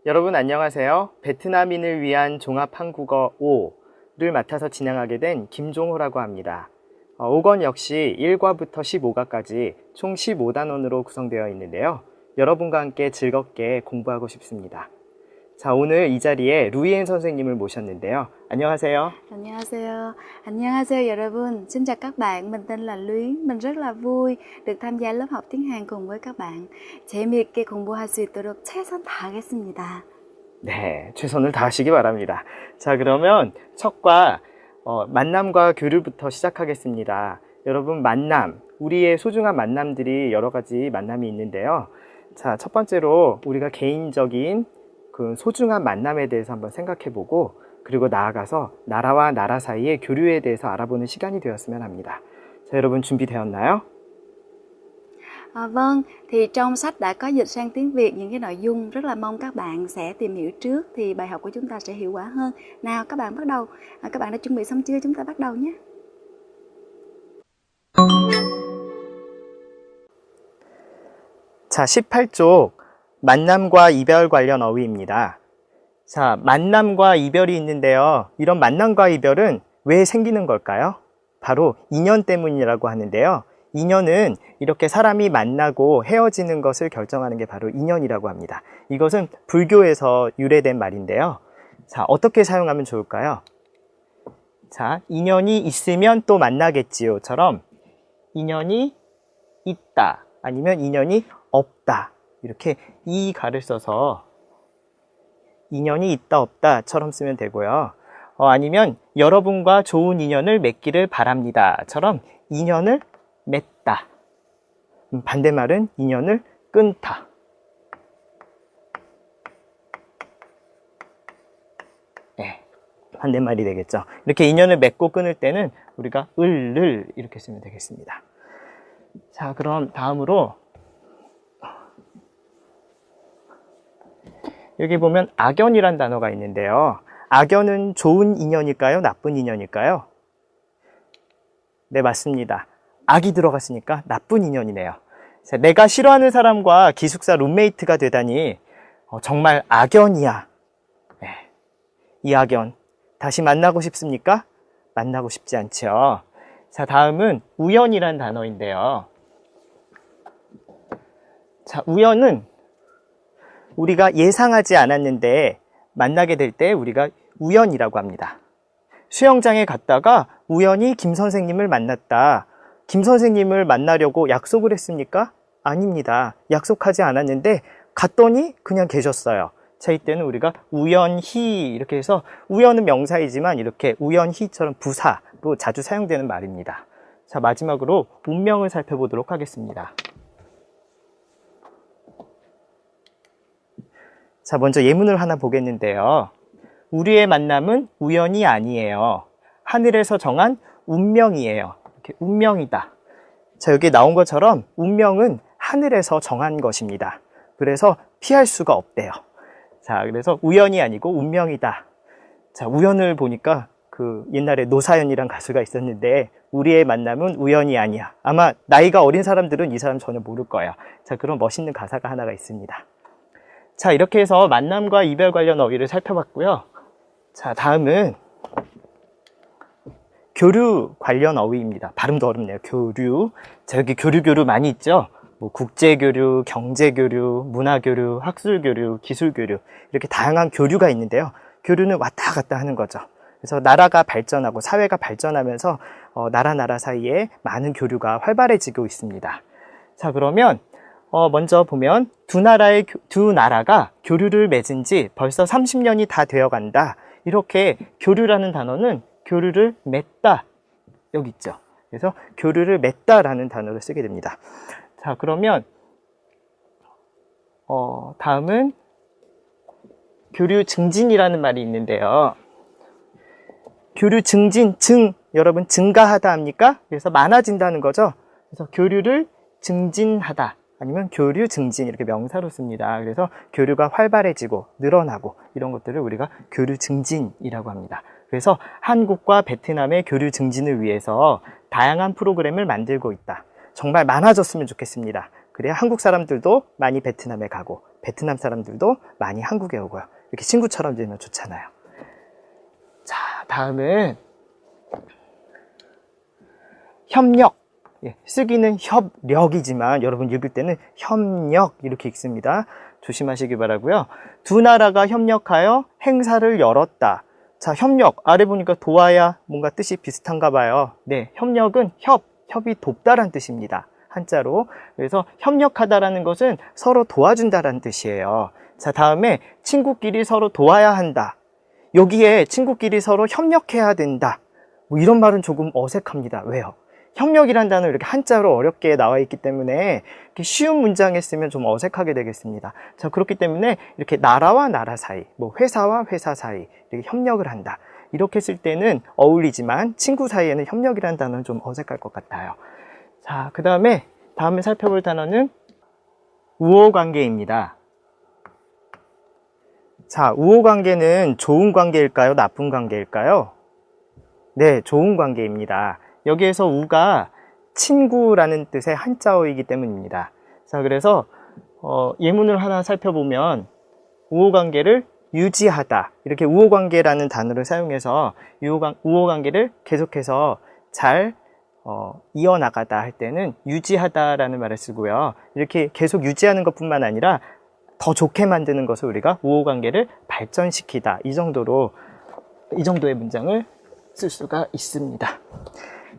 여러분 안녕하세요. 베트남인을 위한 종합한국어 5를 맡아서 진행하게 된 김종호라고 합니다. 5권 역시 1과부터 15과까지 총 15단원으로 구성되어 있는데요. 여러분과 함께 즐겁게 공부하고 싶습니다. 자, 오늘 이 자리에 루이엔 선생님을 모셨는데요. 안녕하세요. Annyeonghaseyo. Annyeonghaseyo 여러분. Xin chào các bạn. Mình tên là Luyến. Mình rất là vui được tham gia lớp học tiếng Hàn cùng với các bạn. 재미있게 공부할 수 있도록 최선 다하겠습니다. 네, 최선을 다하시기 바랍니다. 자, 그러면 첫과 만남과 교류부터 시작하겠습니다. 여러분, 만남, 우리의 소중한 만남들이 여러 가지 만남이 있는데요. 자, 첫 번째로 우리가 개인적인 그 소중한 만남에 대해서 한번 생각해보고, 그리고 나아가서 나라와 나라 사이의 교류에 대해서 알아보는 시간이 되었으면 합니다. 자, 여러분 준비되었나요? Vâng, thì trong sách đã có dịch sang tiếng Việt những cái nội dung, rất là mong các bạn sẽ tìm hiểu trước thì bài học của chúng ta sẽ hiệu quả hơn. Nào các bạn bắt đầu. Các bạn đã chuẩn bị xong chưa? Chúng ta bắt đầu nhé. 자, 18쪽 만남과 이별 관련 어휘입니다. 자, 만남과 이별이 있는데요. 이런 만남과 이별은 왜 생기는 걸까요? 바로 인연 때문이라고 하는데요. 인연은 이렇게 사람이 만나고 헤어지는 것을 결정하는 게 바로 인연이라고 합니다. 이것은 불교에서 유래된 말인데요. 자, 어떻게 사용하면 좋을까요? 자, 인연이 있으면 또 만나겠지요처럼 인연이 있다 아니면 인연이 없다 이렇게 이 가를 써서 인연이 있다 없다처럼 쓰면 되고요. 아니면 여러분과 좋은 인연을 맺기를 바랍니다처럼 인연을 맺다. 반대말은 인연을 끊다. 네, 반대말이 되겠죠. 이렇게 인연을 맺고 끊을 때는 우리가 을을 이렇게 쓰면 되겠습니다. 자, 그럼 다음으로 여기 보면 악연이란 단어가 있는데요. 악연은 좋은 인연일까요? 나쁜 인연일까요? 네, 맞습니다. 악이 들어갔으니까 나쁜 인연이네요. 자, 내가 싫어하는 사람과 기숙사 룸메이트가 되다니 정말 악연이야. 네, 이 악연 다시 만나고 싶습니까? 만나고 싶지 않죠. 자, 다음은 우연이란 단어인데요. 자, 우연은 우리가 예상하지 않았는데 만나게 될 때 우리가 우연이라고 합니다. 수영장에 갔다가 우연히 김 선생님을 만났다. 김 선생님을 만나려고 약속을 했습니까? 아닙니다. 약속하지 않았는데 갔더니 그냥 계셨어요. 자, 이때는 우리가 우연히 이렇게 해서 우연은 명사이지만 이렇게 우연히처럼 부사로 자주 사용되는 말입니다. 자, 마지막으로 운명을 살펴보도록 하겠습니다. 자, 먼저 예문을 하나 보겠는데요. 우리의 만남은 우연이 아니에요. 하늘에서 정한 운명이에요. 이렇게 운명이다. 자, 여기 나온 것처럼 운명은 하늘에서 정한 것입니다. 그래서 피할 수가 없대요. 자, 그래서 우연이 아니고 운명이다. 자, 우연을 보니까 그 옛날에 노사연이란 가수가 있었는데 우리의 만남은 우연이 아니야. 아마 나이가 어린 사람들은 이 사람 전혀 모를 거예요. 자, 그런 멋있는 가사가 하나가 있습니다. 자, 이렇게 해서 만남과 이별 관련 어휘를 살펴봤고요. 자, 다음은 교류 관련 어휘입니다. 발음도 어렵네요. 교류. 자, 여기 교류 많이 있죠? 뭐 국제교류, 경제교류, 문화교류, 학술교류, 기술교류 이렇게 다양한 교류가 있는데요. 교류는 왔다 갔다 하는 거죠. 그래서 나라가 발전하고 사회가 발전하면서 나라 사이에 많은 교류가 활발해지고 있습니다. 자, 그러면 먼저 보면 두 나라가 교류를 맺은 지 벌써 30년이 다 되어 간다. 이렇게 교류라는 단어는 교류를 맺다. 여기 있죠. 그래서 교류를 맺다라는 단어를 쓰게 됩니다. 자, 그러면 다음은 교류 증진이라는 말이 있는데요. 교류 증진, 여러분 증가하다 합니까? 그래서 많아진다는 거죠. 그래서 교류를 증진하다. 아니면 교류 증진 이렇게 명사로 씁니다. 그래서 교류가 활발해지고 늘어나고 이런 것들을 우리가 교류 증진이라고 합니다. 그래서 한국과 베트남의 교류 증진을 위해서 다양한 프로그램을 만들고 있다. 정말 많아졌으면 좋겠습니다. 그래야 한국 사람들도 많이 베트남에 가고 베트남 사람들도 많이 한국에 오고요. 이렇게 친구처럼 지내면 좋잖아요. 자, 다음은 협력. 예, 쓰기는 협력이지만 여러분 읽을 때는 협력 이렇게 읽습니다. 조심하시기 바라고요. 두 나라가 협력하여 행사를 열었다. 자, 협력. 아래 보니까 도와야 뭔가 뜻이 비슷한가 봐요. 네, 협력은 협이 돕다란 뜻입니다. 한자로. 그래서 협력하다라는 것은 서로 도와준다라는 뜻이에요. 자, 다음에 친구끼리 서로 도와야 한다. 여기에 친구끼리 서로 협력해야 된다. 뭐 이런 말은 조금 어색합니다. 왜요? 협력이란 단어 이렇게 한자로 어렵게 나와 있기 때문에 이렇게 쉬운 문장에 쓰면 좀 어색하게 되겠습니다. 자, 그렇기 때문에 이렇게 나라와 나라 사이, 뭐 회사와 회사 사이 이렇게 협력을 한다. 이렇게 쓸 때는 어울리지만 친구 사이에는 협력이란 단어는 좀 어색할 것 같아요. 자, 그 다음에 다음에 살펴볼 단어는 우호관계입니다. 자, 우호관계는 좋은 관계일까요? 나쁜 관계일까요? 네, 좋은 관계입니다. 여기에서 우가 친구라는 뜻의 한자어이기 때문입니다. 자, 그래서 예문을 하나 살펴보면 우호관계를 유지하다, 이렇게 우호관계라는 단어를 사용해서 우호관계를 계속해서 잘 이어나가다 할 때는 유지하다라는 말을 쓰고요. 이렇게 계속 유지하는 것뿐만 아니라 더 좋게 만드는 것을 우리가 우호관계를 발전시키다, 이 정도의 문장을 쓸 수가 있습니다.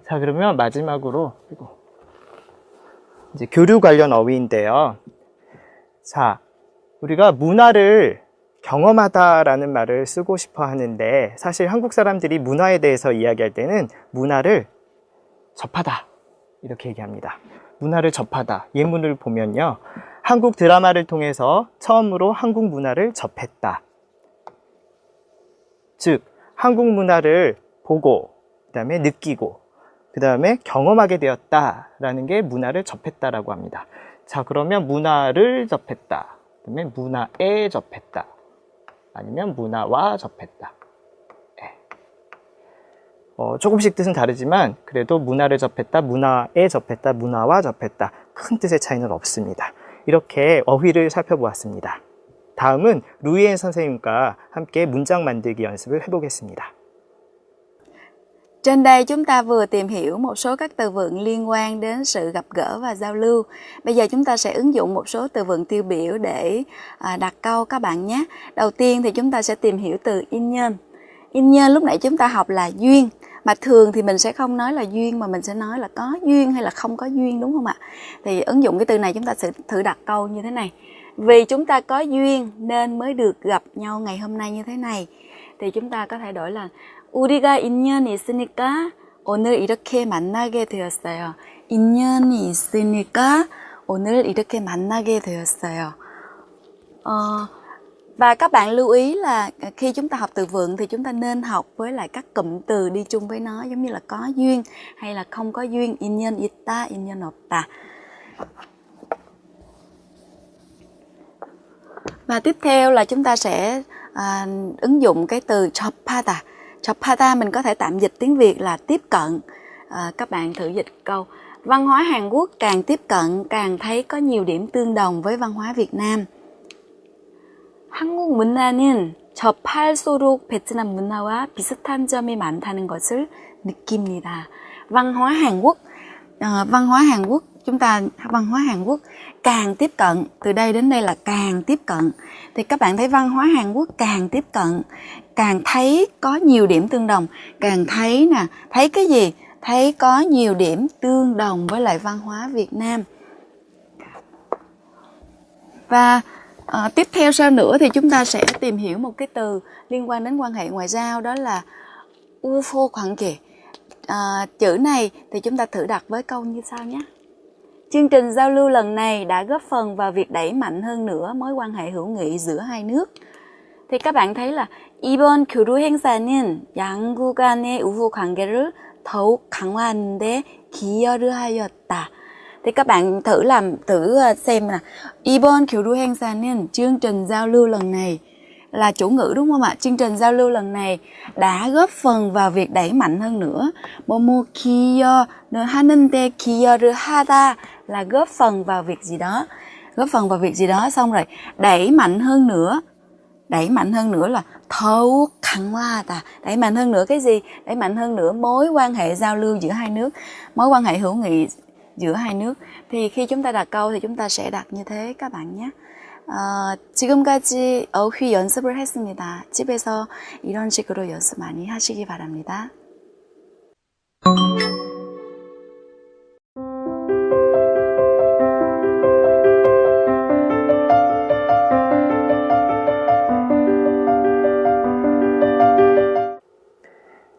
자, 그러면 마지막으로 이제 교류 관련 어휘인데요. 자, 우리가 문화를 경험하다라는 말을 쓰고 싶어 하는데, 사실 한국 사람들이 문화에 대해서 이야기할 때는 문화를 접하다 이렇게 얘기합니다. 문화를 접하다. 예문을 보면요, 한국 드라마를 통해서 처음으로 한국 문화를 접했다. 즉, 한국 문화를 보고 그 다음에 느끼고 그 다음에 경험하게 되었다라는 게 문화를 접했다라고 합니다. 자, 그러면 문화를 접했다, 그 다음에 문화에 접했다, 아니면 문화와 접했다. 조금씩 뜻은 다르지만 그래도 문화를 접했다, 문화에 접했다, 문화와 접했다, 큰 뜻의 차이는 없습니다. 이렇게 어휘를 살펴보았습니다. 다음은 루이엔 선생님과 함께 문장 만들기 연습을 해보겠습니다. Trên đây chúng ta vừa tìm hiểu một số các từ vựng liên quan đến sự gặp gỡ và giao lưu. Bây giờ chúng ta sẽ ứng dụng một số từ vựng tiêu biểu để đặt câu các bạn nhé. Đầu tiên thì chúng ta sẽ tìm hiểu từ in nhân. In nhân lúc nãy chúng ta học là duyên. Mà thường thì mình sẽ không nói là duyên mà mình sẽ nói là có duyên hay là không có duyên, đúng không ạ? Thì ứng dụng cái từ này chúng ta sẽ thử đặt câu như thế này. Vì chúng ta có duyên nên mới được gặp nhau ngày hôm nay như thế này. Thì chúng ta có thể đổi là 우리가 인연이 있으니까 오늘 이렇게 만나게 되었어요. 인연이 있으니까 오늘 이렇게 만나게 되었어요. Và các bạn lưu ý là khi chúng ta học từ vựng thì chúng ta nên học với lại các cụm từ đi chung với nó, giống như là có duyên hay là không có duyên. 인연 있다, 인연 없다. Và tiếp theo là chúng ta sẽ ứng dụng cái từ 접하다. 접하다 mình có thể tạm dịch tiếng Việt là tiếp cận. Các bạn thử dịch câu: văn hóa Hàn Quốc càng tiếp cận càng thấy có nhiều điểm tương đồng với văn hóa Việt Nam. 한국 문화는 접할수록 베트남 문화와 비슷한 점이 많다는 것을 느낍니다. Văn hóa Hàn Quốc, văn hóa Hàn Quốc càng tiếp cận, từ đây đến đây là càng tiếp cận. Thì các bạn thấy văn hóa Hàn Quốc càng tiếp cận, càng thấy có nhiều điểm tương đồng, càng thấy nè, thấy cái gì? Thấy có nhiều điểm tương đồng với lại văn hóa Việt Nam. Và tiếp theo sau nữa thì chúng ta sẽ tìm hiểu một cái từ liên quan đến quan hệ ngoại giao, đó là UFO 관계. Chữ này thì chúng ta thử đặt với câu như sau nhé. Chương trình giao lưu lần này đã góp phần vào việc đẩy mạnh hơn nữa mối quan hệ hữu nghị giữa hai nước. Thì các bạn thấy là 이번 교류 행사는 양국 간의 우호 관계를 더욱 강화하는 데 기여를 하였다. Thì các bạn thử xem là 이번 교류 행사는 chương trình giao lưu lần này là chủ ngữ đúng không ạ? Chương trình giao lưu lần này đã góp phần vào việc đẩy mạnh hơn nữa. 뭐뭐 기여를 하는데 기여를 하다 là góp phần vào việc gì đó. Góp phần vào việc gì đó xong rồi đẩy mạnh hơn nữa. Đẩy mạnh hơn nữa là 더욱 강화하다. Đẩy mạnh hơn nữa cái gì? Đẩy mạnh hơn nữa mối quan hệ giao lưu giữa hai nước, mối quan hệ hữu nghị giữa hai nước. Thì khi chúng ta đặt câu thì chúng ta sẽ đặt như thế các bạn nhé. 지금까지 어휘 연습을 했습니다. 집에서 이런 식으로 연습 많이 하시기 바랍니다.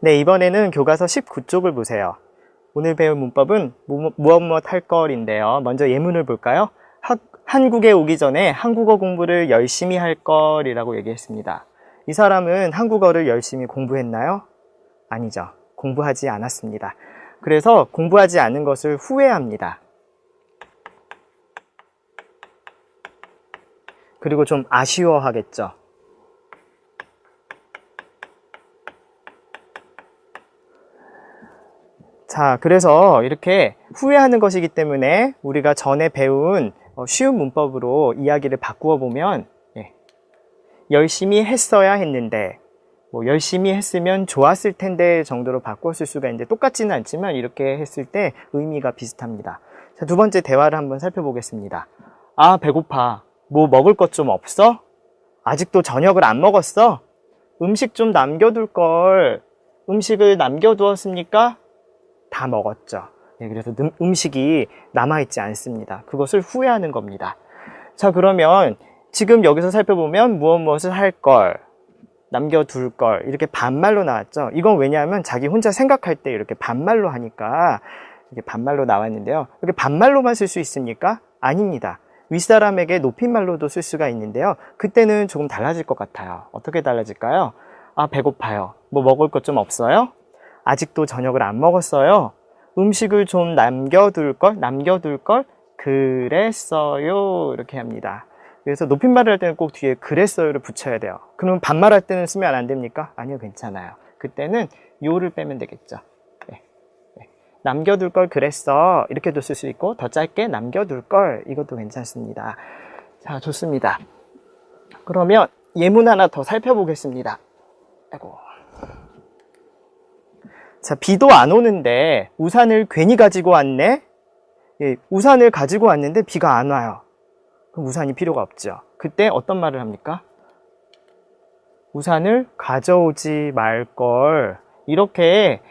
네, 이번에는 교과서 19쪽을 보세요. 오늘 배울 문법은 무엇 할 걸인데요. 먼저 예문을 볼까요? 한국에 오기 전에 한국어 공부를 열심히 할 걸이라고 얘기했습니다. 이 사람은 한국어를 열심히 공부했나요? 아니죠. 공부하지 않았습니다. 그래서 공부하지 않은 것을 후회합니다. 그리고 좀 아쉬워하겠죠. 자, 그래서 이렇게 후회하는 것이기 때문에 우리가 전에 배운 쉬운 문법으로 이야기를 바꾸어 보면 열심히 했어야 했는데 열심히 했으면 좋았을 텐데 정도로 바꿨을 수가 있는데 똑같지는 않지만 이렇게 했을 때 의미가 비슷합니다. 자, 두 번째 대화를 한번 살펴보겠습니다. 아, 배고파. 뭐 먹을 것 좀 없어? 아직도 저녁을 안 먹었어? 음식 좀 남겨둘 걸. 음식을 남겨두었습니까? 다 먹었죠. 그래서 음식이 남아있지 않습니다. 그것을 후회하는 겁니다. 자, 그러면 지금 여기서 살펴보면 무엇을 할 걸, 남겨둘 걸 이렇게 반말로 나왔죠. 이건 왜냐하면 자기 혼자 생각할 때 이렇게 반말로 하니까 이게 반말로 나왔는데요. 이렇게 반말로만 쓸 수 있습니까? 아닙니다. 윗사람에게 높임말로도 쓸 수가 있는데요. 그때는 조금 달라질 것 같아요. 어떻게 달라질까요? 아, 배고파요. 뭐 먹을 것 좀 없어요? 아직도 저녁을 안 먹었어요. 음식을 좀 남겨둘 걸 그랬어요. 이렇게 합니다. 그래서 높임말을 할 때는 꼭 뒤에 그랬어요를 붙여야 돼요. 그러면 반말할 때는 쓰면 안 됩니까? 아니요, 괜찮아요. 그때는 요를 빼면 되겠죠. 네. 남겨둘 걸 그랬어. 이렇게도 쓸 수 있고 더 짧게 남겨둘 걸 이것도 괜찮습니다. 자, 좋습니다. 그러면 예문 하나 더 살펴보겠습니다. 아이고. 자, 비도 안 오는데 우산을 괜히 가지고 왔네? 예, 우산을 가지고 왔는데 비가 안 와요. 그럼 우산이 필요가 없죠. 그때 어떤 말을 합니까? 우산을 가져오지 말걸. 이렇게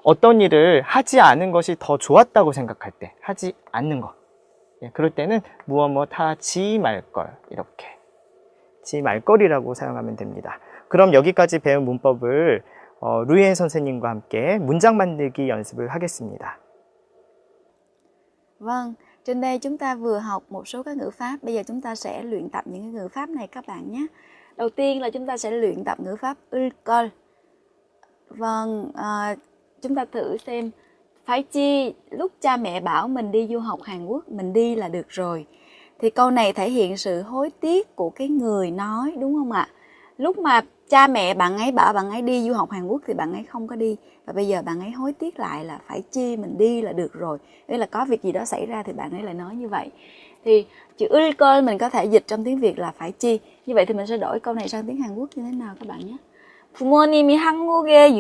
어떤 일을 하지 않은 것이 더 좋았다고 생각할 때 하지 않는 것. 예, 그럴 때는 무엇 하지 말걸. 이렇게 지 말걸이라고 사용하면 됩니다. 그럼 여기까지 배운 문법을 루이엔 선생님과 함께 문장 만들기 연습을 하겠습니다. Vâng, trên đây chúng ta vừa học một số các ngữ pháp. Bây giờ chúng ta sẽ luyện tập những cái ngữ pháp này các bạn nhé. Đầu tiên là chúng ta sẽ luyện tập ngữ pháp 을. Vâng, chúng ta thử xem. Phải chi lúc cha mẹ bảo mình đi du học Hàn Quốc, mình đi là được rồi. Thì câu này thể hiện sự hối tiếc của cái người nói, đúng không ạ? Lúc mà cha mẹ bạn ấy bảo bạn ấy đi du học Hàn Quốc thì bạn ấy không có đi. Và bây giờ bạn ấy hối tiếc lại là phải chi mình đi là được rồi. Nghĩa là có việc gì đó xảy ra thì bạn ấy lại nói như vậy. Thì chữ 을 mình có thể dịch trong tiếng Việt là phải chi. Như vậy thì mình sẽ đổi câu này sang tiếng Hàn Quốc như thế nào các bạn nhé. 부모님이 한국에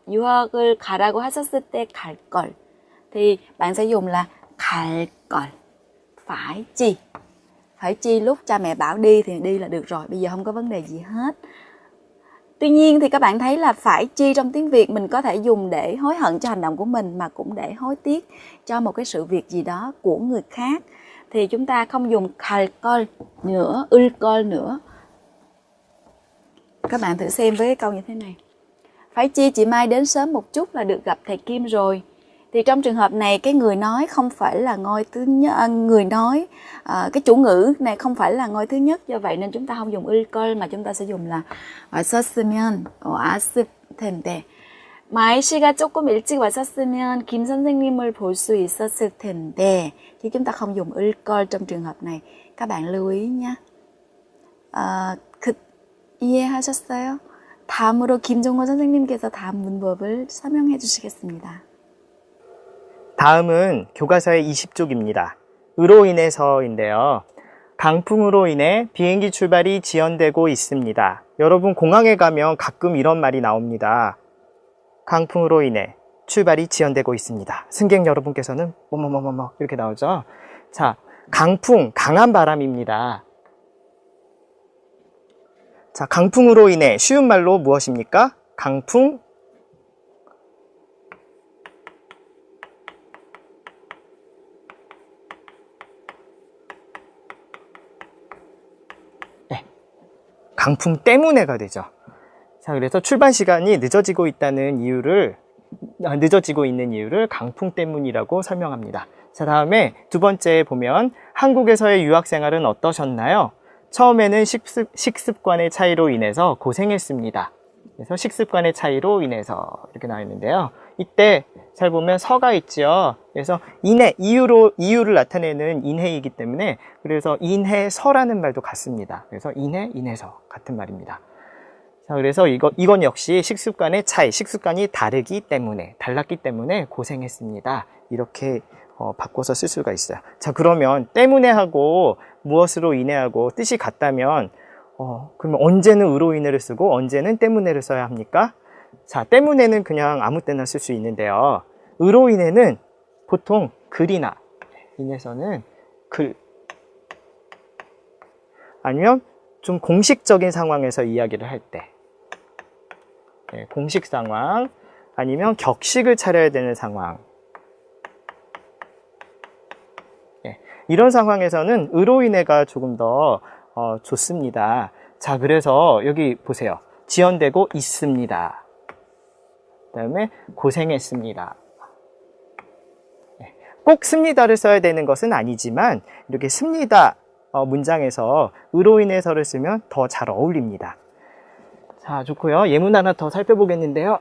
유학을 가라고 하셨을 때 갈 걸. Thì bạn sẽ dùng là 갈 걸. Phải chi. Phải chi lúc cha mẹ bảo đi thì đi là được rồi. Bây giờ không có vấn đề gì hết. Tuy nhiên thì các bạn thấy là phải chi trong tiếng Việt mình có thể dùng để hối hận cho hành động của mình mà cũng để hối tiếc cho một cái sự việc gì đó của người khác. Thì chúng ta không dùng 갈 걸 nữa, 을 걸 nữa. Các bạn thử xem với cái câu như thế này. Phải chi chị Mai đến sớm một chút là được gặp thầy Kim rồi. Thì trong trường hợp này cái người nói không phải là ngôi thứ nhất, người nói cái chủ ngữ này không phải là ngôi thứ nhất, do vậy nên chúng ta không dùng 을 걸 mà chúng ta sẽ dùng là 왔었으면 왔을 텐데. 마이 씨가 조금 일찍 왔었으면 김 선생님을 볼 수 있었을 텐데. Chứ chúng ta không dùng 을 걸 trong trường hợp này. Các bạn lưu ý nhé. 이해하셨어요? 다음으로 김종호 선생님께서 다음 문법을 설명해 주시겠습니다. 다음은 교과서의 20쪽입니다. 으로 인해서인데요. 강풍으로 인해 비행기 출발이 지연되고 있습니다. 여러분 공항에 가면 가끔 이런 말이 나옵니다. 강풍으로 인해 출발이 지연되고 있습니다. 승객 여러분께서는 뭐뭐뭐뭐 이렇게 나오죠. 자, 강풍, 강한 바람입니다. 자, 강풍으로 인해 쉬운 말로 무엇입니까? 강풍, 네, 강풍 때문에가 되죠. 자, 그래서 출발 시간이 늦어지고 있는 이유를 강풍 때문이라고 설명합니다. 자, 다음에 두 번째 보면 한국에서의 유학 생활은 어떠셨나요? 처음에는 식습관의 차이로 인해서 고생했습니다. 그래서 식습관의 차이로 인해서 이렇게 나와 있는데요. 이때 잘 보면 서가 있죠. 그래서 이유를 나타내는 인해이기 때문에 그래서 인해서라는 말도 같습니다. 그래서 인해서 같은 말입니다. 자, 그래서 이건 역시 식습관의 차이, 식습관이 달랐기 때문에 고생했습니다. 이렇게 바꿔서 쓸 수가 있어요. 자, 그러면 때문에 하고 무엇으로 인해하고 뜻이 같다면 그러면 언제는 으로 인해를 쓰고 언제는 때문에를 써야 합니까? 자, 때문에는 그냥 아무 때나 쓸 수 있는데요. 으로 인해는 보통 글이나 인해서는 글 아니면 좀 공식적인 상황에서 이야기를 할 때 공식 상황 아니면 격식을 차려야 되는 상황 이런 상황에서는 으로 인해가 조금 더 좋습니다. 자, 그래서 여기 보세요. 지연되고 있습니다. 그 다음에 고생했습니다. 꼭 습니다를 써야 되는 것은 아니지만 이렇게 습니다 문장에서 으로 인해서를 쓰면 더 잘 어울립니다. 자, 좋고요. 예문 하나 더 살펴보겠는데요.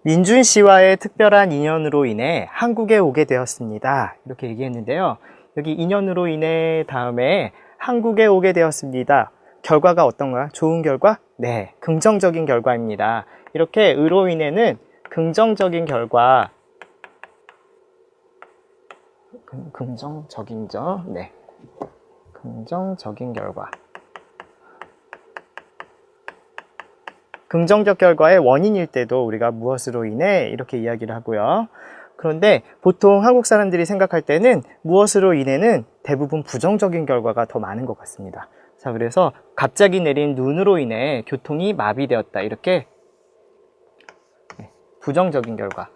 민준 씨와의 특별한 인연으로 인해 한국에 오게 되었습니다. 이렇게 얘기했는데요. 여기 인연으로 인해 다음에 한국에 오게 되었습니다. 결과가 어떤가요? 좋은 결과? 네, 긍정적인 결과입니다. 이렇게 으로 인해는 긍정적인 결과, 긍정적인죠? 네, 긍정적인 결과. 긍정적 결과의 원인일 때도 우리가 무엇으로 인해 이렇게 이야기를 하고요. 그런데 보통 한국 사람들이 생각할 때는 무엇으로 인해는 대부분 부정적인 결과가 더 많은 것 같습니다. 자, 그래서 갑자기 내린 눈으로 인해 교통이 마비되었다. 이렇게 부정적인 결과로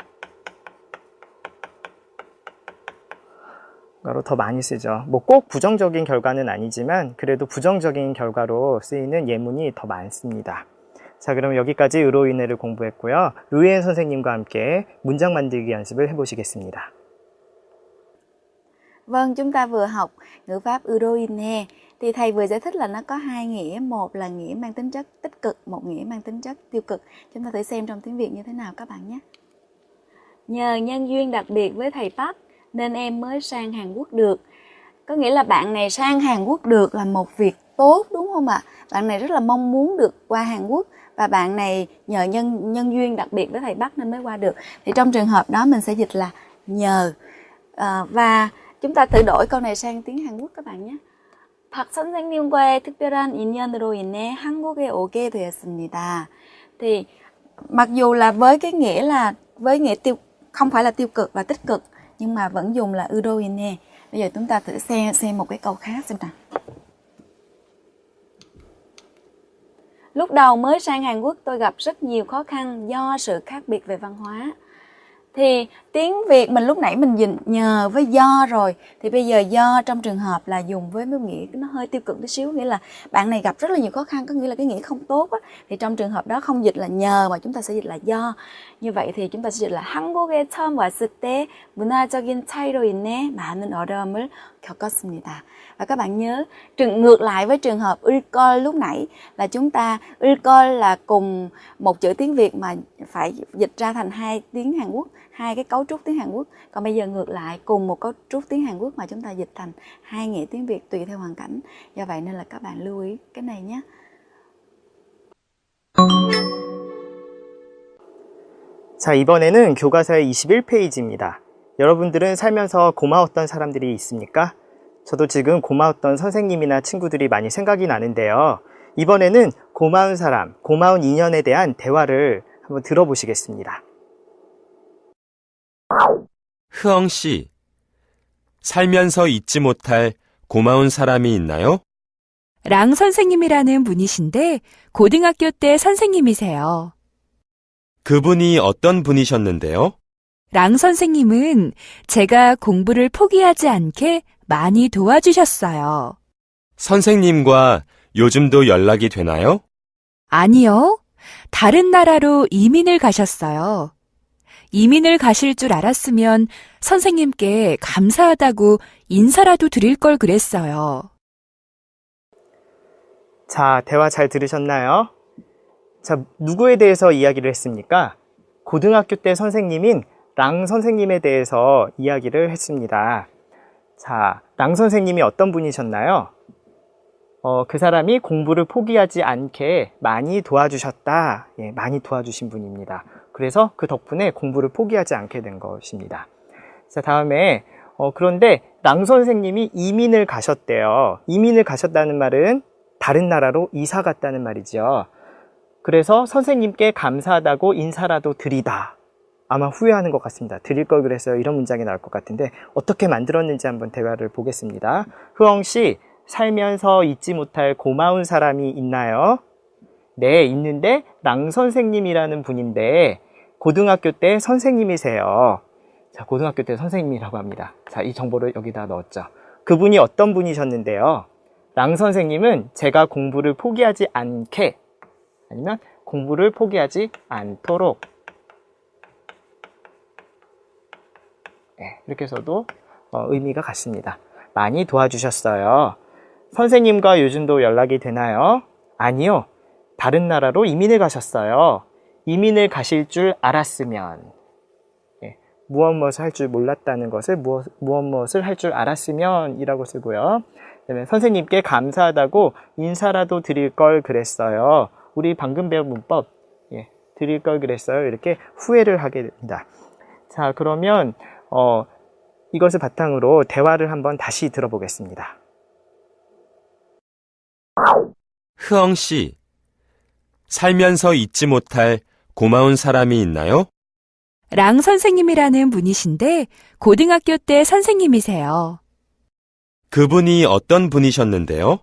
더 많이 쓰죠. 뭐 꼭 부정적인 결과는 아니지만 그래도 부정적인 결과로 쓰이는 예문이 더 많습니다. 자, 그럼 여기까지 으로 인해를 공부했고요. 루이엔 선생님과 함께 문장 만들기 연습을 해보시겠습니다. Vâng, chúng ta vừa học ngữ pháp Euroine. Thì thầy vừa giải thích là nó có hai nghĩa, một là nghĩa mang tính chất tích cực, một nghĩa mang tính chất tiêu cực. Chúng ta thử xem trong tiếng Việt như thế nào các bạn nhé. Nhờ nhân duyên đặc biệt với thầy Park nên em mới sang Hàn Quốc được. Có nghĩa là bạn này sang Hàn Quốc được là một việc tốt, đúng không ạ? Bạn này rất là mong muốn được qua Hàn Quốc và bạn này nhờ nhân duyên đặc biệt với thầy Park nên mới qua được. Thì trong trường hợp đó mình sẽ dịch là nhờ. Và chúng ta thử đổi câu này sang tiếng Hàn Quốc các bạn nhé. 박 선생님과의 특별한 인연으로 인해 한국에 오게 되었습니다. Thì mặc dù là với cái nghĩa là với nghĩa không phải là tiêu cực và tích cực nhưng mà vẫn dùng là Euroine. Bây giờ chúng ta thử xem một cái câu khác xem nào. Lúc đầu mới sang Hàn Quốc tôi gặp rất nhiều khó khăn do sự khác biệt về văn hóa. Thì tiếng Việt mình lúc nãy mình dùng nhờ với do rồi. Thì bây giờ do trong trường hợp là dùng với một nghĩa nó hơi tiêu cực tí xíu. Nghĩa là bạn này gặp rất là nhiều khó khăn, có nghĩa là cái nghĩa không tốt á. Thì trong trường hợp đó không dịch là nhờ mà chúng ta sẽ dịch là do. Như vậy thì chúng ta sẽ dịch là 한국에 처음 왔을 때 문화적인 차이로 인해 많은 어려움을 겪었습니다. Và các bạn nhớ, ngược lại với trường hợp ulcol lúc nãy là chúng ta ulcol là cùng một chữ tiếng Việt mà phải dịch ra thành hai tiếng Hàn Quốc, hai cái cấu trúc tiếng Hàn Quốc. Còn bây giờ ngược lại, cùng một cấu trúc tiếng Hàn Quốc mà chúng ta dịch thành hai nghĩa tiếng Việt tùy theo hoàn cảnh. Do vậy nên là các bạn lưu ý cái này nhé. 자, 이번에는 교과서의 21페이지입니다. 여러분들은 살면서 고마웠던 사람들이 있습니까? 저도 지금 고마웠던 선생님이나 친구들이 많이 생각이 나는데요. 이번에는 고마운 사람, 고마운 인연에 대한 대화를 한번 들어보시겠습니다. 흐엉 씨, 살면서 잊지 못할 고마운 사람이 있나요? 랑 선생님이라는 분이신데 고등학교 때 선생님이세요. 그분이 어떤 분이셨는데요? 랑 선생님은 제가 공부를 포기하지 않게 많이 도와주셨어요. 선생님과 요즘도 연락이 되나요? 아니요. 다른 나라로 이민을 가셨어요. 이민을 가실 줄 알았으면 선생님께 감사하다고 인사라도 드릴 걸 그랬어요. 자, 대화 잘 들으셨나요? 자, 누구에 대해서 이야기를 했습니까? 고등학교 때 선생님인 랑 선생님에 대해서 이야기를 했습니다. 자, 랑 선생님이 어떤 분이셨나요? 그 사람이 공부를 포기하지 않게 많이 도와주셨다. 예, 많이 도와주신 분입니다. 그래서 그 덕분에 공부를 포기하지 않게 된 것입니다. 자, 다음에 그런데 랑 선생님이 이민을 가셨대요. 이민을 가셨다는 말은 다른 나라로 이사 갔다는 말이죠. 그래서 선생님께 감사하다고 인사라도 드리다. 아마 후회하는 것 같습니다. 드릴 걸 그랬어요. 이런 문장이 나올 것 같은데 어떻게 만들었는지 한번 대화를 보겠습니다. 흐엉 씨, 살면서 잊지 못할 고마운 사람이 있나요? 네, 있는데 랑 선생님이라는 분인데 고등학교 때 선생님이세요. 자, 고등학교 때 선생님이라고 합니다. 자, 이 정보를 여기다 넣었죠. 그분이 어떤 분이셨는데요? 랑 선생님은 제가 공부를 포기하지 않게 아니면 공부를 포기하지 않도록 네, 이렇게 해서도 의미가 같습니다. 많이 도와주셨어요. 선생님과 요즘도 연락이 되나요? 아니요. 다른 나라로 이민을 가셨어요. 이민을 가실 줄 알았으면 네, 무엇을 할 줄 몰랐다는 것을 무엇을 할 줄 알았으면 이라고 쓰고요. 그다음에 선생님께 감사하다고 인사라도 드릴 걸 그랬어요. 우리 방금 배운 문법 예, 드릴 걸 그랬어요. 이렇게 후회를 하게 됩니다. 자, 그러면 이것을 바탕으로 대화를 한번 다시 들어보겠습니다. 흐엉 씨, 살면서 잊지 못할 고마운 사람이 있나요? 랑 선생님이라는 분이신데 고등학교 때 선생님이세요. 그분이 어떤 분이셨는데요?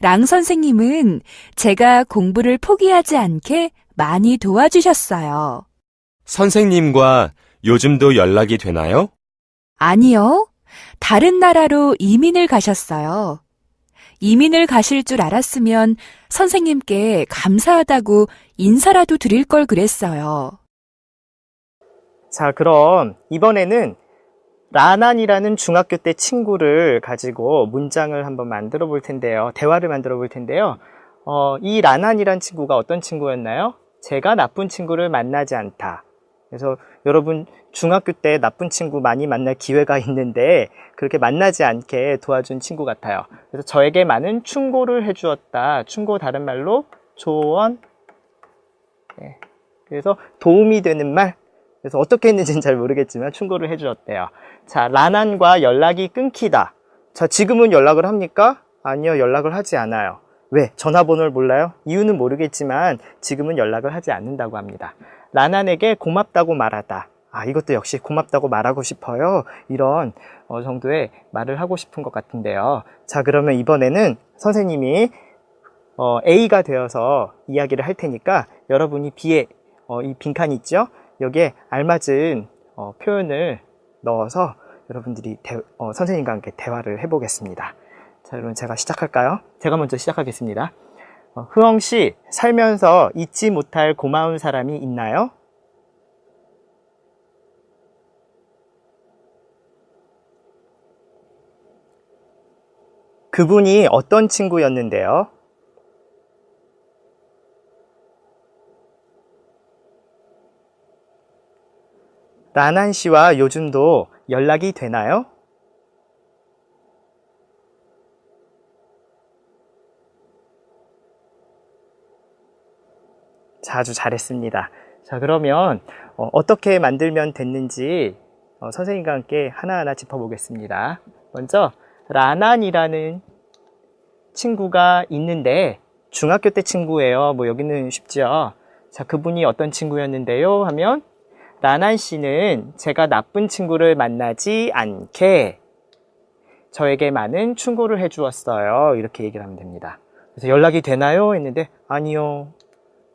랑 선생님은 제가 공부를 포기하지 않게 많이 도와주셨어요. 선생님과 요즘도 연락이 되나요? 아니요. 다른 나라로 이민을 가셨어요. 이민을 가실 줄 알았으면 선생님께 감사하다고 인사라도 드릴 걸 그랬어요. 자, 그럼 이번에는 라난이라는 중학교 때 친구를 가지고 문장을 한번 만들어 볼 텐데요. 대화를 만들어 볼 텐데요. 이 라난이란 친구가 어떤 친구였나요? 제가 나쁜 친구를 만나지 않다. 그래서 여러분 중학교 때 나쁜 친구 많이 만날 기회가 있는데 그렇게 만나지 않게 도와준 친구 같아요. 그래서 저에게 많은 충고를 해주었다. 충고 다른 말로 조언. 네. 그래서 도움이 되는 말. 그래서 어떻게 했는지는 잘 모르겠지만 충고를 해주었대요. 자, 라난과 연락이 끊기다. 자, 지금은 연락을 합니까? 아니요, 연락을 하지 않아요. 왜? 전화번호를 몰라요? 이유는 모르겠지만 지금은 연락을 하지 않는다고 합니다. 라난에게 고맙다고 말하다. 아, 이것도 역시 고맙다고 말하고 싶어요. 이런 정도의 말을 하고 싶은 것 같은데요. 자, 그러면 이번에는 선생님이 A가 되어서 이야기를 할 테니까 여러분이 B에 이 빈칸이 있죠? 여기에 알맞은 표현을 넣어서 여러분들이 선생님과 함께 대화를 해보겠습니다. 자, 여러분 제가 시작할까요? 제가 먼저 시작하겠습니다. 흐엉 씨, 살면서 잊지 못할 고마운 사람이 있나요? 그분이 어떤 친구였는데요? 라난 씨와 요즘도 연락이 되나요? 자, 아주 잘했습니다. 자, 그러면 어떻게 만들면 됐는지 선생님과 함께 하나하나 짚어보겠습니다. 먼저 라난이라는 친구가 있는데 중학교 때 친구예요. 뭐 여기는 쉽죠. 자, 그분이 어떤 친구였는데요? 하면 라난 씨는 제가 나쁜 친구를 만나지 않게 저에게 많은 충고를 해주었어요. 이렇게 얘기를 하면 됩니다. 그래서 연락이 되나요? 했는데 아니요.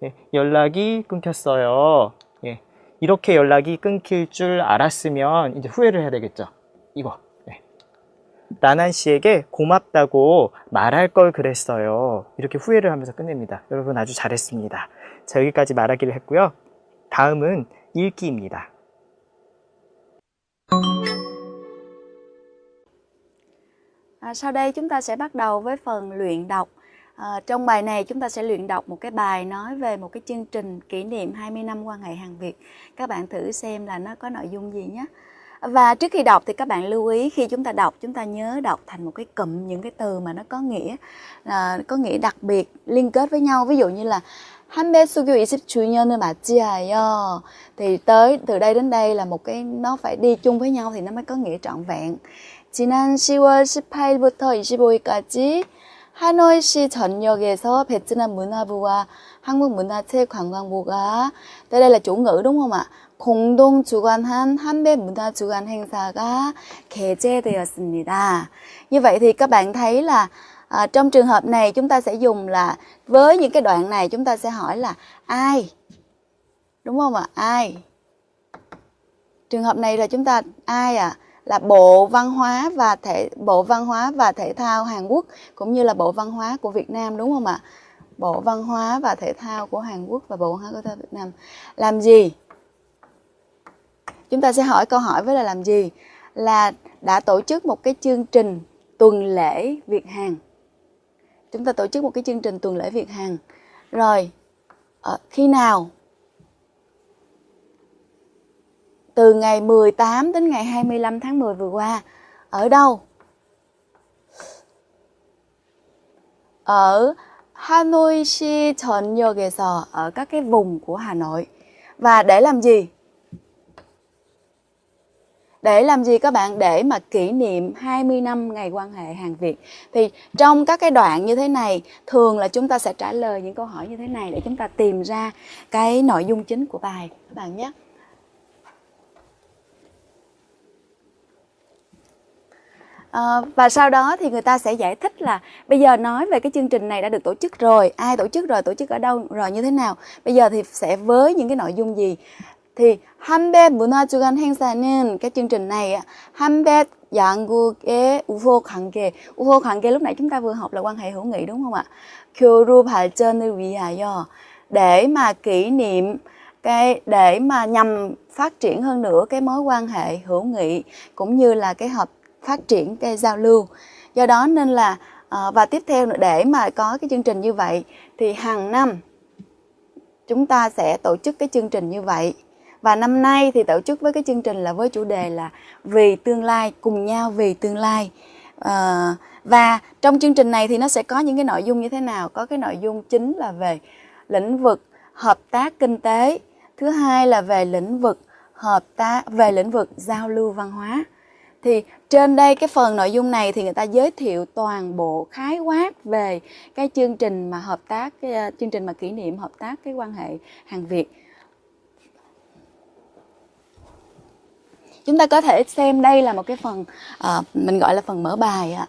예, 연락이 끊겼어요. 예, 이렇게 연락이 끊길 줄 알았으면 이제 후회를 해야 되겠죠. 이거. 예. 라난 씨에게 고맙다고 말할 걸 그랬어요. 이렇게 후회를 하면서 끝냅니다. 여러분 아주 잘했습니다. 자, 여기까지 말하기를 했고요. 다음은 읽기입니다. Sau đây chúng ta sẽ bắt đầu với phần luyện đọc. Trong bài này chúng ta sẽ luyện đọc một cái bài nói về một cái chương trình kỷ niệm 20 năm quan hệ Hàn Việt. Các bạn thử xem là nó có nội dung gì nhé. Và trước khi đọc thì các bạn lưu ý khi chúng ta đọc, chúng ta nhớ đọc thành một cái cụm những cái từ mà nó có nghĩa đặc biệt liên kết với nhau. Ví dụ như là 한배 수교 20주년을 맞이하여 thì từ đây đến đây là một cái nó phải đi chung với nhau thì nó mới có nghĩa trọn vẹn. 지난 10월 18일부터 25일까지 하노이시 전역에서 베트남 문화부와 한국문화체육관광부가 đây là chủ ngữ đúng không ạ? 공동 주관한 한배 문화 주간 행사가 개최되었습니다. Như vậy thì các bạn thấy là trong trường hợp này chúng ta sẽ dùng là với những cái đoạn này chúng ta sẽ hỏi là ai, đúng không ạ? Ai? Trường hợp này là chúng ta ai à? Là Bộ Văn hóa và Thể thao Hàn Quốc cũng như là Bộ Văn hóa của Việt Nam, đúng không ạ? Bộ Văn hóa và Thể thao của Hàn Quốc và Bộ Văn hóa của Thể thao Việt Nam làm gì? Chúng ta sẽ hỏi câu hỏi với là làm gì? Là đã tổ chức một cái chương trình tuần lễ Việt Hàn. Chúng ta tổ chức một cái chương trình tuần lễ Việt Hàn. Rồi, khi nào? Từ ngày 18 đến ngày 25 tháng 10 vừa qua. Ở đâu? Ở Hanoi-si 전역에서, ở các cái vùng của Hà Nội. Và để làm gì? Để làm gì các bạn? Để mà kỷ niệm 20 năm ngày quan hệ Hàn Việt. Thì trong các cái đoạn như thế này, thường là chúng ta sẽ trả lời những câu hỏi như thế này để chúng ta tìm ra cái nội dung chính của bài các bạn nhé. Và sau đó thì người ta sẽ giải thích là bây giờ nói về cái chương trình này đã được tổ chức rồi, ai tổ chức rồi, tổ chức ở đâu rồi, như thế nào. Bây giờ thì sẽ với những cái nội dung gì. Thì 한배 문화주간 행사는 cái chương trình này 한배 양국의 우호 관계. 우호 관계 lúc nãy chúng ta vừa học là quan hệ hữu nghị đúng không ạ? 교류 발전을 위하여, để mà kỷ niệm để mà nhằm phát triển hơn nữa cái mối quan hệ hữu nghị cũng như là cái phát triển cái giao lưu. Do đó nên là và tiếp theo nữa, để mà có cái chương trình như vậy thì hàng năm chúng ta sẽ tổ chức cái chương trình như vậy. Và năm nay thì tổ chức với cái chương trình là với chủ đề là vì tương lai, cùng nhau vì tương lai. Và trong chương trình này thì nó sẽ có những cái nội dung như thế nào? Có cái nội dung chính là về lĩnh vực hợp tác kinh tế. Thứ hai là về lĩnh vực giao lưu văn hóa. Thì trên đây cái phần nội dung này thì người ta giới thiệu toàn bộ khái quát về cái chương trình mà chương trình mà kỷ niệm hợp tác cái quan hệ Hàn Việt. Chúng ta có thể xem đây là một cái phần mình gọi là phần mở bài ạ.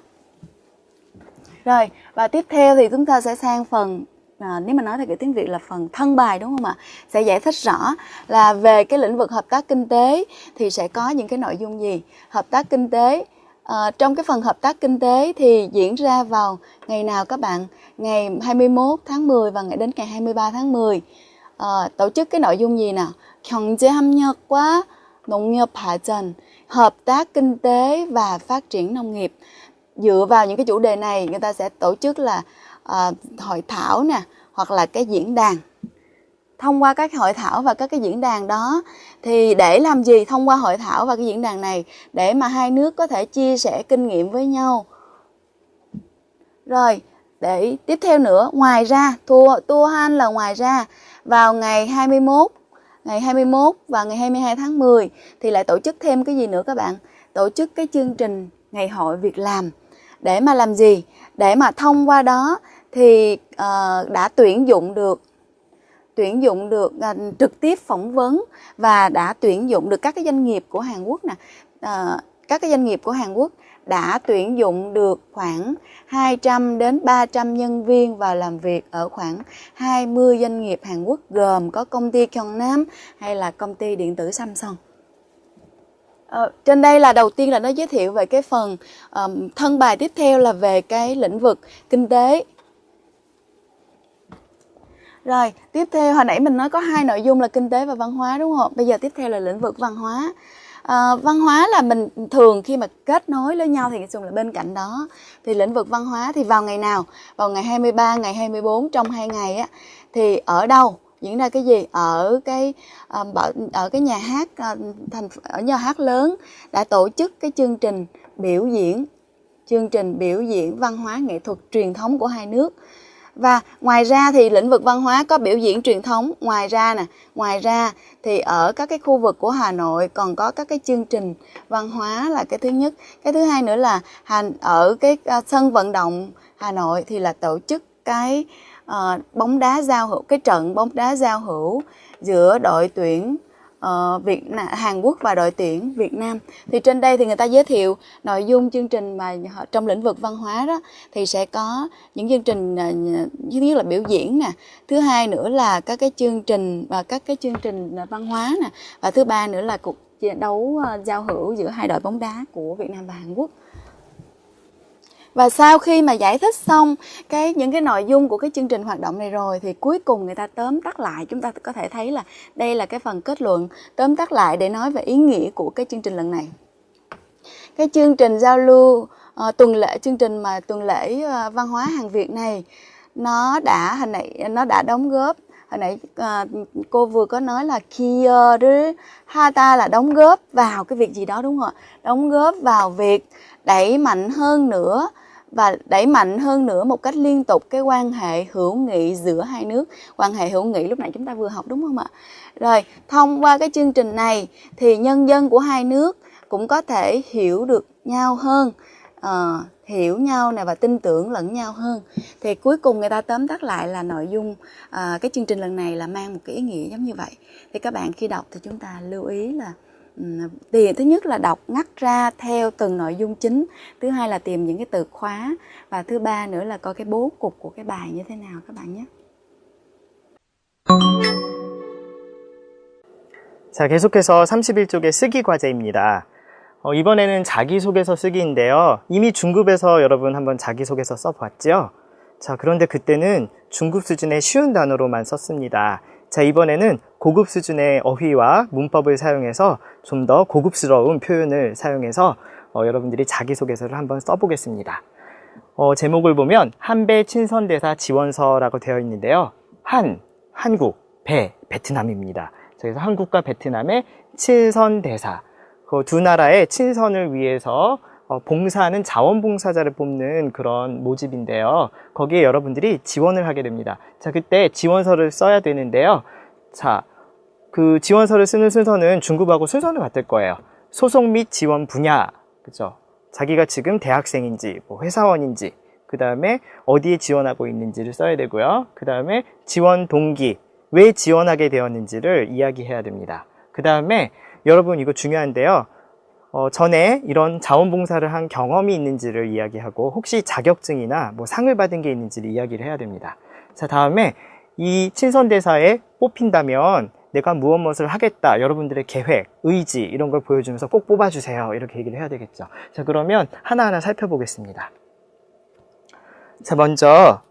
Rồi, và tiếp theo thì chúng ta sẽ sang phần nếu mà nói theo kiểu tiếng Việt là phần thân bài, đúng không ạ? Sẽ giải thích rõ là về cái lĩnh vực hợp tác kinh tế thì sẽ có những cái nội dung gì. Hợp tác kinh tế, trong cái phần hợp tác kinh tế thì diễn ra vào ngày nào các bạn? Ngày 21 tháng 10 và đến ngày 23 tháng 10. Tổ chức cái nội dung gì nào? 경제협력과 농nghiệp 발전, hợp tác kinh tế và phát triển nông nghiệp. dựa vào những cái chủ đề này, người ta sẽ tổ chức là hội thảo nè, hoặc là cái diễn đàn. Thông qua các hội thảo và các cái diễn đàn đó thì để làm gì? Thông qua hội thảo và cái diễn đàn này để mà hai nước có thể chia sẻ kinh nghiệm với nhau. Rồi, để tiếp theo nữa, ngoài ra, tour Han là ngoài ra vào ngày 21 và ngày 22 tháng 10 thì lại tổ chức thêm cái gì nữa các bạn? Tổ chức cái chương trình Ngày hội Việc làm. Để mà làm gì? Để mà thông qua đó thì đã tuyển dụng được trực tiếp phỏng vấn và đã tuyển dụng được các cái doanh nghiệp của Hàn Quốc nè. Các cái doanh nghiệp của Hàn Quốc đã tuyển dụng được khoảng 200 đến 300 nhân viên vào làm việc ở khoảng 20 doanh nghiệp Hàn Quốc, gồm có công ty Kyungnam hay là công ty điện tử Samsung. Trên đây là đầu tiên là nó giới thiệu về cái phần thân bài tiếp theo là về cái lĩnh vực kinh tế. Rồi, tiếp theo hồi nãy mình nói có hai nội dung là kinh tế và văn hóa đúng không? Bây giờ tiếp theo là lĩnh vực văn hóa. Văn hóa là mình thường khi mà kết nối với nhau thì dùng là bên cạnh đó. Thì lĩnh vực văn hóa thì vào ngày nào? Vào ngày 23, ngày 24 trong 2 ngày á thì ở đâu? Diễn ra cái gì? Ở cái nhà hát ở nhà hát lớn đã tổ chức cái chương trình biểu diễn văn hóa nghệ thuật truyền thống của hai nước. Và ngoài ra thì lĩnh vực văn hóa có biểu diễn truyền thống. Ngoài ra thì ở các cái khu vực của Hà Nội còn có các cái chương trình văn hóa là cái thứ nhất. Cái thứ hai nữa là ở cái sân vận động Hà Nội thì là tổ chức cái bóng đá giao hữu, cái trận bóng đá giao hữu giữa đội tuyển Hàn Quốc và đội tuyển Việt Nam. Thì trên đây thì người ta giới thiệu nội dung chương trình mà trong lĩnh vực văn hóa đó thì sẽ có những chương trình thứ nhất là biểu diễn nè, thứ hai nữa là các cái chương trình văn hóa nè, và thứ ba nữa là cuộc đấu giao hữu giữa hai đội bóng đá của Việt Nam và Hàn Quốc. Và sau khi mà giải thích xong những cái nội dung của cái chương trình hoạt động này rồi thì cuối cùng người ta tóm tắt lại, chúng ta có thể thấy là đây là cái phần kết luận tóm tắt lại để nói về ý nghĩa của cái chương trình lần này. Cái chương trình giao lưu chương trình tuần lễ văn hóa Hàn Việt này nó đã đóng góp, hồi nãy cô vừa có nói là kia hata là đóng góp vào cái việc gì đó đúng không ạ? Đóng góp vào việc đẩy mạnh hơn nữa một cách liên tục cái quan hệ hữu nghị giữa hai nước. Quan hệ hữu nghị lúc nãy chúng ta vừa học đúng không ạ? Rồi, thông qua cái chương trình này thì nhân dân của hai nước cũng có thể hiểu được nhau hơn, hiểu nhau này và tin tưởng lẫn nhau hơn. Thì cuối cùng người ta tóm tắt lại là nội dung cái chương trình lần này là mang một cái ý nghĩa giống như vậy. Thì các bạn khi đọc thì chúng ta lưu ý là thứ nhất là đọc ngắt ra theo từng nội dung chính, thứ hai là tìm những cái từ khóa, và thứ ba nữa là coi cái bố cục của cái bài như thế nào các bạn nhé. 자, 계속해서 31쪽의 쓰기 과제입니다. 이번에는 자기소개서 쓰기인데요. 이미 중급에서 여러분 한번 자기소개서 써봤죠? 자, 그런데 그때는 중급 수준의 쉬운 단어로만 썼습니다. 자, 이번에는 고급 수준의 어휘와 문법을 사용해서 좀 더 고급스러운 표현을 사용해서 여러분들이 자기소개서를 한번 써보겠습니다. 제목을 보면 한배 친선대사 지원서라고 되어 있는데요. 한국, 베트남입니다. 그래서 한국과 베트남의 친선대사, 그 두 나라의 친선을 위해서 봉사하는 자원봉사자를 뽑는 그런 모집인데요. 거기에 여러분들이 지원을 하게 됩니다. 자, 그때 지원서를 써야 되는데요. 자, 그 지원서를 쓰는 순서는 중급하고 순서는 같을 거예요. 소속 및 지원 분야, 그죠? 자기가 지금 대학생인지, 뭐 회사원인지, 그 다음에 어디에 지원하고 있는지를 써야 되고요. 그 다음에 지원 동기, 왜 지원하게 되었는지를 이야기해야 됩니다. 그 다음에 여러분 이거 중요한데요. 전에 이런 자원봉사를 한 경험이 있는지를 이야기하고 혹시 자격증이나 뭐 상을 받은 게 있는지를 이야기를 해야 됩니다. 자, 다음에 이 친선대사에 뽑힌다면 내가 무엇을 하겠다, 여러분들의 계획, 의지 이런 걸 보여주면서 꼭 뽑아주세요, 이렇게 얘기를 해야 되겠죠. 자, 그러면 하나하나 살펴보겠습니다. 자, 먼저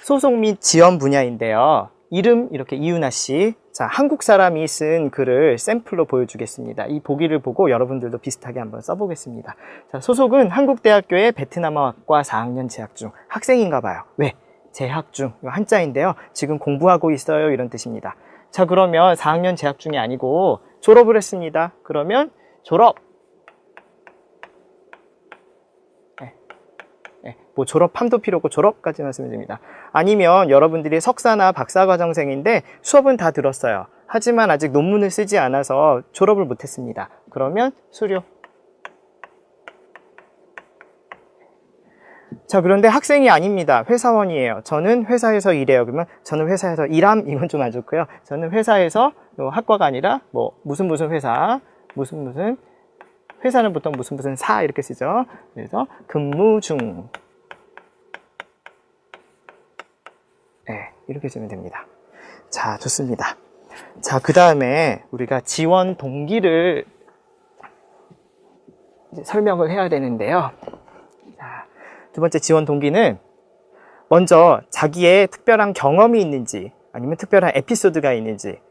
소속 및 지원 분야인데요. 이름 이렇게 이윤아 씨. 자, 한국 사람이 쓴 글을 샘플로 보여주겠습니다. 이 보기를 보고 여러분들도 비슷하게 한번 써보겠습니다. 자, 소속은 한국대학교의 베트남어학과 4학년 재학 중. 학생인가 봐요. 왜? 재학 중. 이거 한자인데요. 지금 공부하고 있어요. 이런 뜻입니다. 자, 그러면 4학년 재학 중이 아니고 졸업을 했습니다. 그러면 졸업. 뭐 졸업함도 필요 없고 졸업까지만 쓰면 됩니다. 아니면 여러분들이 석사나 박사과정생인데 수업은 다 들었어요. 하지만 아직 논문을 쓰지 않아서 졸업을 못했습니다. 그러면 수료. 자, 그런데 학생이 아닙니다. 회사원이에요. 저는 회사에서 일해요. 그러면 저는 회사에서 일함, 이건 좀 안 좋고요. 저는 회사에서 학과가 아니라 뭐 무슨 회사, 무슨 회사는 보통 무슨 사 이렇게 쓰죠. 그래서 근무 중. 네, 이렇게 쓰면 됩니다. 자, 좋습니다. 자, 그 다음에 우리가 지원 동기를 이제 설명을 해야 되는데요. 자, 두 번째 지원 동기는 먼저 자기의 특별한 경험이 있는지 아니면 특별한 에피소드가 있는지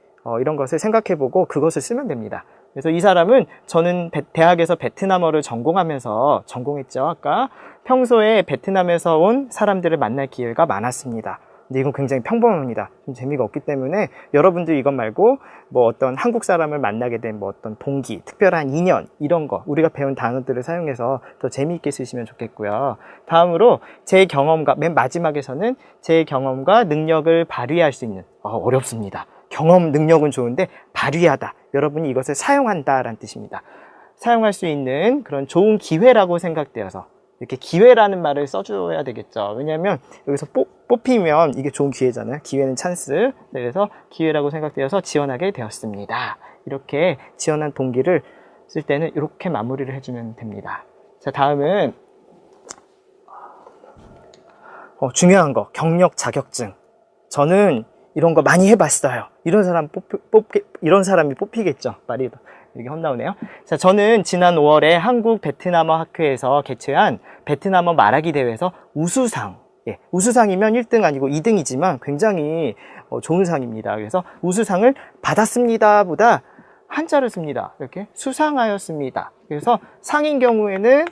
이런 것을 생각해보고 그것을 쓰면 됩니다. 그래서 이 사람은 저는 대학에서 베트남어를 전공했죠. 아까 평소에 베트남에서 온 사람들을 만날 기회가 많았습니다. 근데 이건 굉장히 평범합니다. 좀 재미가 없기 때문에 여러분들 이것 말고 뭐 어떤 한국 사람을 만나게 된 뭐 어떤 동기, 특별한 인연 이런 거 우리가 배운 단어들을 사용해서 더 재미있게 쓰시면 좋겠고요. 다음으로 제 경험과 맨 마지막에서는 제 경험과 능력을 발휘할 수 있는 어렵습니다. 경험, 능력은 좋은데 발휘하다. 여러분이 이것을 사용한다 라는 뜻입니다. 사용할 수 있는 그런 좋은 기회라고 생각되어서 이렇게 기회라는 말을 써줘야 되겠죠. 왜냐하면 여기서 뽑히면 이게 좋은 기회잖아요. 기회는 찬스. 그래서 기회라고 생각되어서 지원하게 되었습니다. 이렇게 지원한 동기를 쓸 때는 이렇게 마무리를 해주면 됩니다. 자, 다음은 중요한 거, 경력 자격증. 저는 이런 거 많이 해봤어요. 이런 사람이 뽑히겠죠. 말이 이게 헛나오네요. 자, 저는 지난 5월에 한국 베트남어 학회에서 개최한 베트남어 말하기 대회에서 우수상. 우수상이면 1등 아니고 2등이지만 굉장히 좋은 상입니다. 그래서 우수상을 받았습니다 보다 한자를 씁니다. 이렇게 수상하였습니다. 그래서 상인 경우에는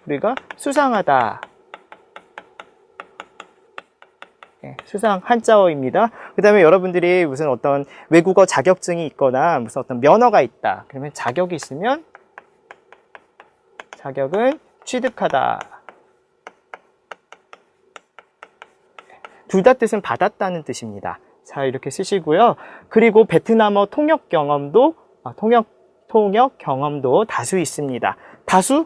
우리가 수상하다. 수상 한자어입니다. 그 다음에 여러분들이 무슨 어떤 외국어 자격증이 있거나 무슨 어떤 면허가 있다. 그러면 자격이 있으면 자격은 취득하다. 둘 다 뜻은 받았다는 뜻입니다. 자, 이렇게 쓰시고요. 그리고 베트남어 통역 경험도 다수 있습니다. 다수?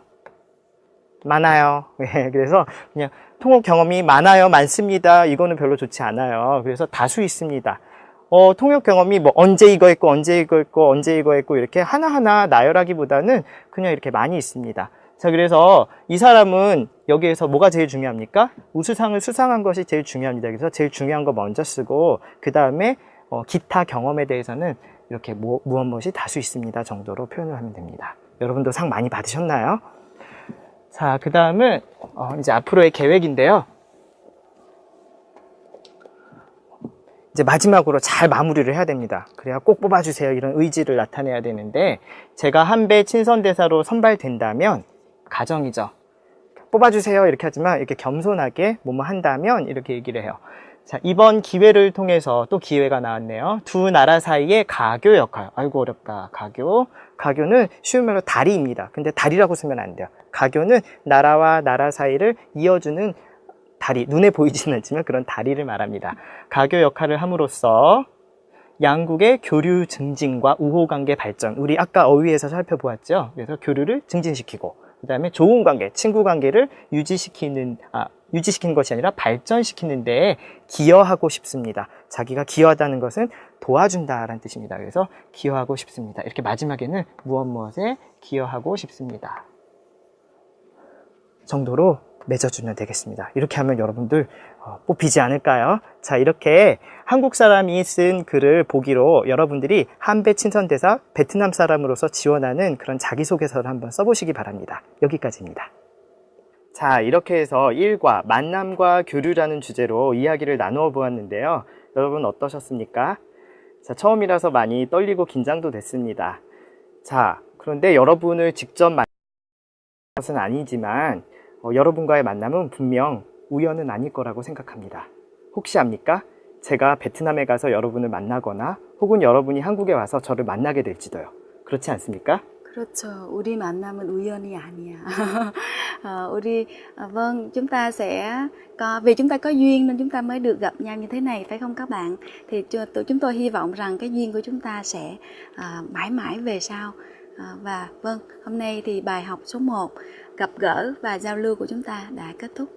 많아요. 그래서 그냥 통역 경험이 많아요, 많습니다. 이거는 별로 좋지 않아요. 그래서 다수 있습니다. 통역 경험이 뭐 언제 이거 했고, 언제 이거 했고, 언제 이거 했고 이렇게 하나하나 나열하기보다는 그냥 이렇게 많이 있습니다. 자, 그래서 이 사람은 여기에서 뭐가 제일 중요합니까? 우수상을 수상한 것이 제일 중요합니다. 그래서 제일 중요한 거 먼저 쓰고 그 다음에 기타 경험에 대해서는 이렇게 무엇이 다수 있습니다 정도로 표현을 하면 됩니다. 여러분도 상 많이 받으셨나요? 자, 그 다음은 이제 앞으로의 계획인데요. 이제 마지막으로 잘 마무리를 해야 됩니다. 그래야 꼭 뽑아주세요 이런 의지를 나타내야 되는데 제가 한배 친선대사로 선발된다면 가정이죠. 뽑아주세요 이렇게 하지만 이렇게 겸손하게 뭐뭐 한다면 이렇게 얘기를 해요. 자, 이번 기회를 통해서 또 기회가 나왔네요. 두 나라 사이의 가교 역할. 아이고 어렵다. 가교는 쉬운 말로 다리입니다. 근데 다리라고 쓰면 안 돼요. 가교는 나라와 나라 사이를 이어주는 다리, 눈에 보이지는 않지만 그런 다리를 말합니다. 가교 역할을 함으로써 양국의 교류 증진과 우호관계 발전, 우리 아까 어휘에서 살펴보았죠. 그래서 교류를 증진시키고 그 다음에 좋은 관계, 친구 관계를 유지시키는 것이 아니라 발전시키는 데에 기여하고 싶습니다. 자기가 기여하다는 것은 도와준다라는 뜻입니다. 그래서 기여하고 싶습니다. 이렇게 마지막에는 무엇에 기여하고 싶습니다 정도로 맺어주면 되겠습니다. 이렇게 하면 여러분들 뽑히지 않을까요? 자, 이렇게 한국 사람이 쓴 글을 보기로 여러분들이 한배 친선대사 베트남 사람으로서 지원하는 그런 자기소개서를 한번 써보시기 바랍니다. 여기까지입니다. 자, 이렇게 해서 일과 만남과 교류라는 주제로 이야기를 나누어 보았는데요. 여러분 어떠셨습니까? 자, 처음이라서 많이 떨리고 긴장도 됐습니다. 자, 그런데 여러분을 직접 만난 것은 아니지만 여러분과의 만남은 분명 우연은 아닐 거라고 생각합니다. 혹시 압니까? 제가 베트남에 가서 여러분을 만나거나 혹은 여러분이 한국에 와서 저를 만나게 될지도요. 그렇지 않습니까? 그렇죠. 우리 만남은 우연이 아니야. Vâng, chúng ta sẽ vì chúng ta có duyên nên chúng ta mới được gặp nhau như thế này, phải không các bạn? Thì chúng tôi hy vọng rằng cái duyên của chúng ta sẽ mãi mãi về sau. Và vâng, hôm nay thì bài học số 1 gặp gỡ và giao lưu của chúng ta đã kết thúc.